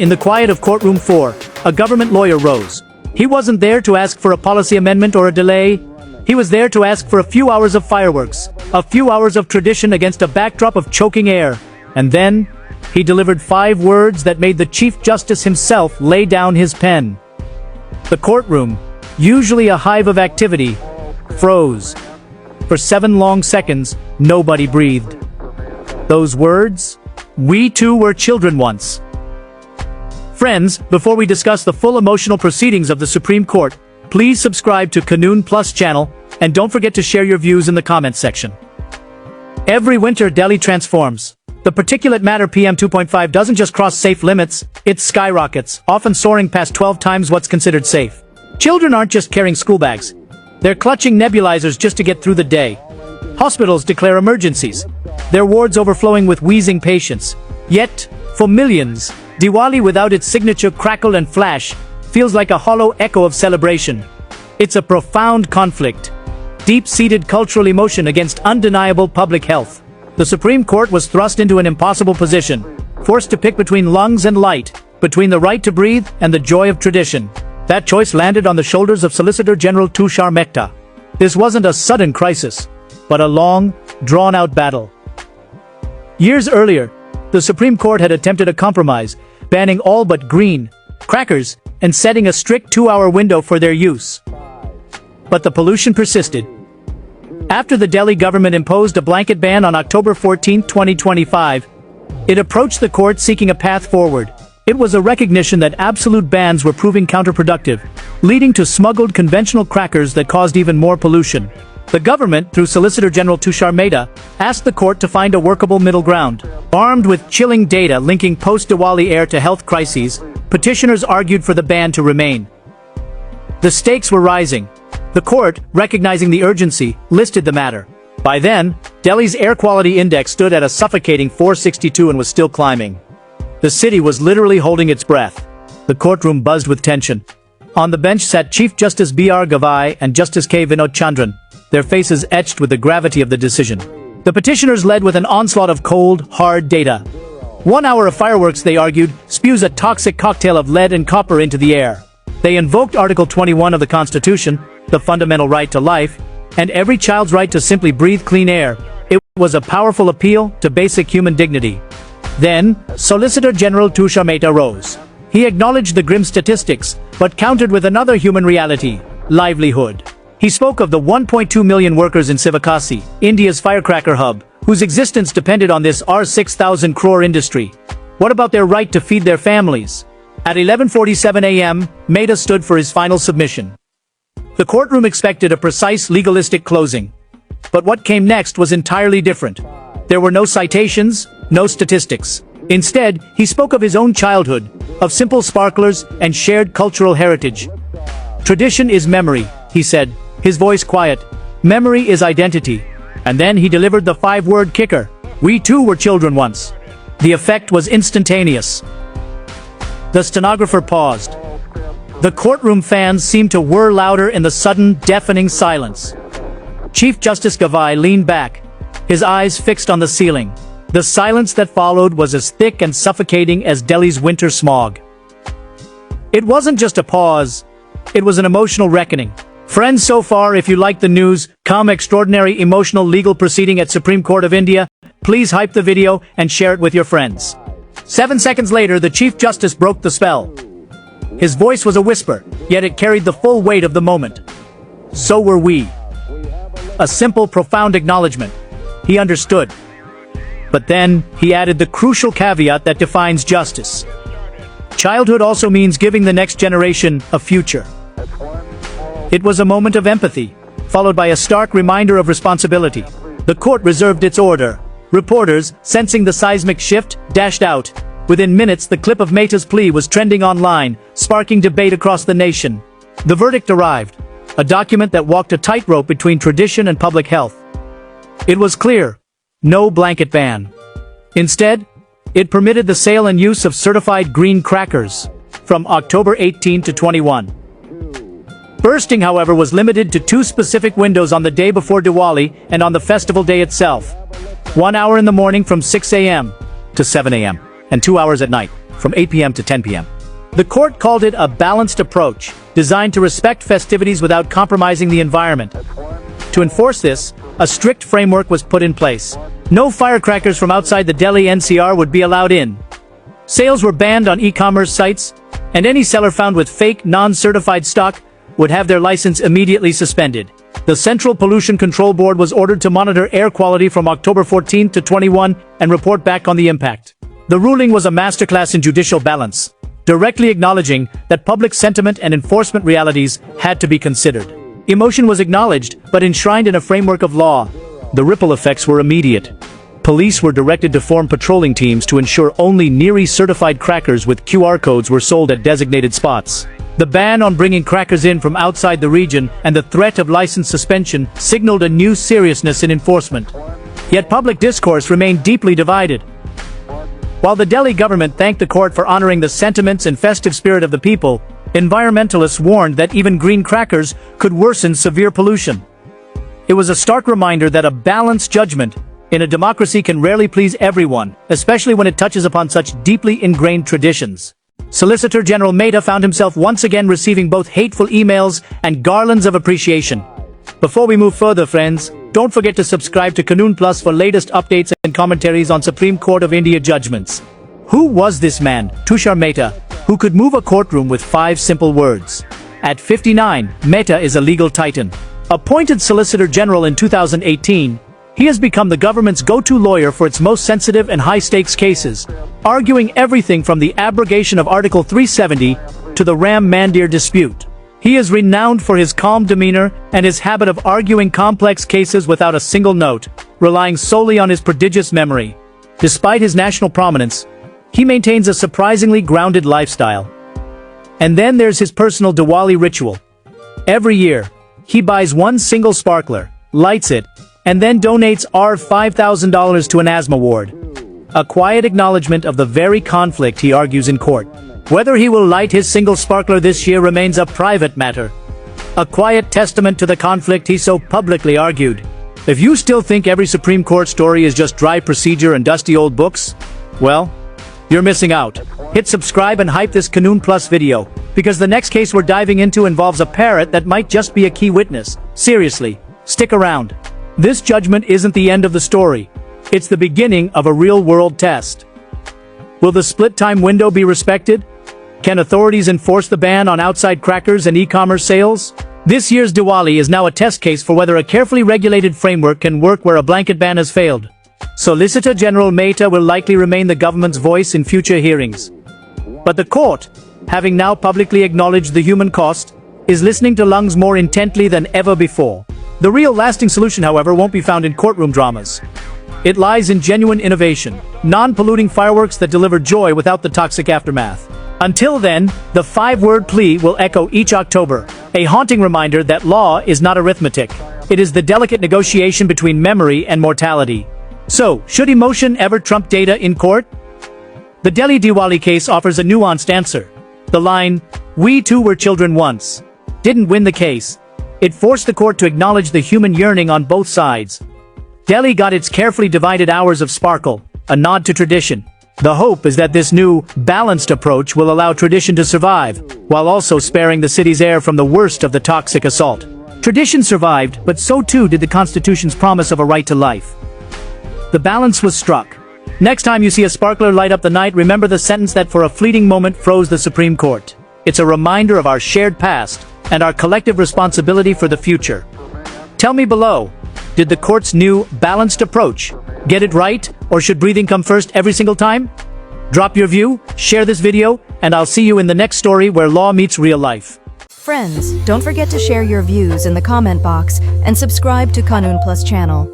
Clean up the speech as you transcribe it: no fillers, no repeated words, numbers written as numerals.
In the quiet of courtroom 4, a government lawyer rose. He wasn't there to ask for a policy amendment or a delay. He was there to ask for a few hours of fireworks, a few hours of tradition against a backdrop of choking air. And then, he delivered 5 words that made the Chief Justice himself lay down his pen. The courtroom, usually a hive of activity, froze. For 7 long seconds, nobody breathed. Those words? We too were children once. Friends, before we discuss the full emotional proceedings of the Supreme Court, please subscribe to KanoonPlus channel, and don't forget to share your views in the comments section. Every winter Delhi transforms. The particulate matter PM 2.5 doesn't just cross safe limits, it skyrockets, often soaring past 12 times what's considered safe. Children aren't just carrying school bags. They're clutching nebulizers just to get through the day. Hospitals declare emergencies, their wards overflowing with wheezing patients. Yet, for millions, Diwali without its signature crackle and flash feels like a hollow echo of celebration. It's a profound conflict, deep-seated cultural emotion against undeniable public health. The Supreme Court was thrust into an impossible position, forced to pick between lungs and light, between the right to breathe and the joy of tradition. That choice landed on the shoulders of Solicitor General Tushar Mehta. This wasn't a sudden crisis, but a long, drawn-out battle. Years earlier, the Supreme Court had attempted a compromise, banning all but green crackers and setting a strict 2-hour window for their use. But the pollution persisted. After the Delhi government imposed a blanket ban on October 14, 2025, it approached the court seeking a path forward. It was a recognition that absolute bans were proving counterproductive, leading to smuggled conventional crackers that caused even more pollution. The government, through Solicitor General Tushar Mehta, asked the court to find a workable middle ground. Armed with chilling data linking post-Diwali air to health crises, petitioners argued for the ban to remain. The stakes were rising. The court, recognizing the urgency, listed the matter. By then, Delhi's air quality index stood at a suffocating 462 and was still climbing. The city was literally holding its breath. The courtroom buzzed with tension. On the bench sat Chief Justice B.R. Gavai and Justice K. Vinod Chandran, their faces etched with the gravity of the decision. The petitioners led with an onslaught of cold, hard data. 1 hour of fireworks, they argued, spews a toxic cocktail of lead and copper into the air. They invoked Article 21 of the Constitution, the fundamental right to life, and every child's right to simply breathe clean air. It was a powerful appeal to basic human dignity. Then, Solicitor General Tushar Mehta rose. He acknowledged the grim statistics, but countered with another human reality: livelihood. He spoke of the 1.2 million workers in Sivakasi, India's firecracker hub, whose existence depended on this R6,000 crore industry. What about their right to feed their families? At 11:47 a.m., Mehta stood for his final submission. The courtroom expected a precise legalistic closing. But what came next was entirely different. There were no citations, no statistics. Instead, he spoke of his own childhood, of simple sparklers and shared cultural heritage. Tradition is memory, he said, his voice quiet. Memory is identity. And then he delivered the 5-word kicker: we too were children once. The effect was instantaneous. The stenographer paused. The courtroom fans seemed to whir louder in the sudden, deafening silence. Chief Justice Gavai leaned back, his eyes fixed on the ceiling. The silence that followed was as thick and suffocating as Delhi's winter smog. It wasn't just a pause, it was an emotional reckoning. Friends, so far, if you like the news, extraordinary emotional legal proceeding at Supreme Court of India, please hype the video and share it with your friends. 7 seconds later, the Chief Justice broke the spell. His voice was a whisper, yet it carried the full weight of the moment. So were we. A simple, profound acknowledgement. He understood. But then, he added the crucial caveat that defines justice. Childhood also means giving the next generation a future. It was a moment of empathy, followed by a stark reminder of responsibility. The court reserved its order. Reporters, sensing the seismic shift, dashed out. Within minutes, the clip of Mehta's plea was trending online, sparking debate across the nation. The verdict arrived, a document that walked a tightrope between tradition and public health. It was clear: no blanket ban. Instead, it permitted the sale and use of certified green crackers from October 18 to 21. Bursting, however, was limited to 2 specific windows on the day before Diwali and on the festival day itself. 1 hour in the morning from 6 a.m. to 7 a.m. and 2 hours at night, from 8 p.m. to 10 p.m. The court called it a balanced approach, designed to respect festivities without compromising the environment. To enforce this, a strict framework was put in place. No firecrackers from outside the Delhi NCR would be allowed in. Sales were banned on e-commerce sites, and any seller found with fake, non-certified stock would have their license immediately suspended. The Central Pollution Control Board was ordered to monitor air quality from October 14 to 21 and report back on the impact. The ruling was a masterclass in judicial balance, directly acknowledging that public sentiment and enforcement realities had to be considered. Emotion was acknowledged, but enshrined in a framework of law. The ripple effects were immediate. Police were directed to form patrolling teams to ensure only NERI-certified crackers with QR codes were sold at designated spots. The ban on bringing crackers in from outside the region and the threat of license suspension signaled a new seriousness in enforcement. Yet public discourse remained deeply divided. While the Delhi government thanked the court for honoring the sentiments and festive spirit of the people, environmentalists warned that even green crackers could worsen severe pollution. It was a stark reminder that a balanced judgment in a democracy can rarely please everyone, especially when it touches upon such deeply ingrained traditions. Solicitor General Mehta found himself once again receiving both hateful emails and garlands of appreciation. Before we move further, friends, don't forget to subscribe to KanoonPlus for latest updates and commentaries on Supreme Court of India judgments. Who was this man, Tushar Mehta, who could move a courtroom with 5 simple words? At 59, Mehta is a legal titan. Appointed Solicitor General in 2018, he has become the government's go-to lawyer for its most sensitive and high-stakes cases, arguing everything from the abrogation of Article 370 to the Ram Mandir dispute. He is renowned for his calm demeanor and his habit of arguing complex cases without a single note, relying solely on his prodigious memory. Despite his national prominence, he maintains a surprisingly grounded lifestyle. And then there's his personal Diwali ritual. Every year, he buys one single sparkler, lights it, and then donates $5,000 to an asthma ward. A quiet acknowledgement of the very conflict he argues in court. Whether he will light his single sparkler this year remains a private matter. A quiet testament to the conflict he so publicly argued. If you still think every Supreme Court story is just dry procedure and dusty old books, well, you're missing out. Hit subscribe and hype this KanoonPlus video, because the next case we're diving into involves a parrot that might just be a key witness. Seriously, stick around. This judgment isn't the end of the story. It's the beginning of a real-world test. Will the split-time window be respected? Can authorities enforce the ban on outside crackers and e-commerce sales? This year's Diwali is now a test case for whether a carefully regulated framework can work where a blanket ban has failed. Solicitor General Mehta will likely remain the government's voice in future hearings. But the court, having now publicly acknowledged the human cost, is listening to lungs more intently than ever before. The real lasting solution, however, won't be found in courtroom dramas. It lies in genuine innovation, non-polluting fireworks that deliver joy without the toxic aftermath. Until then, the 5-word plea will echo each October, a haunting reminder that law is not arithmetic. It is the delicate negotiation between memory and mortality. So, should emotion ever trump data in court? The Delhi Diwali case offers a nuanced answer. The line, "We too were children once," didn't win the case. It forced the court to acknowledge the human yearning on both sides. Delhi got its carefully divided hours of sparkle, a nod to tradition. The hope is that this new, balanced approach will allow tradition to survive, while also sparing the city's air from the worst of the toxic assault. Tradition survived, but so too did the Constitution's promise of a right to life. The balance was struck. Next time you see a sparkler light up the night, remember the sentence that for a fleeting moment froze the Supreme Court. It's a reminder of our shared past and our collective responsibility for the future. Tell me below, did the court's new, balanced approach get it right, or should breathing come first every single time? Drop your view, share this video, and I'll see you in the next story where law meets real life. Friends, don't forget to share your views in the comment box and subscribe to KanoonPlus channel.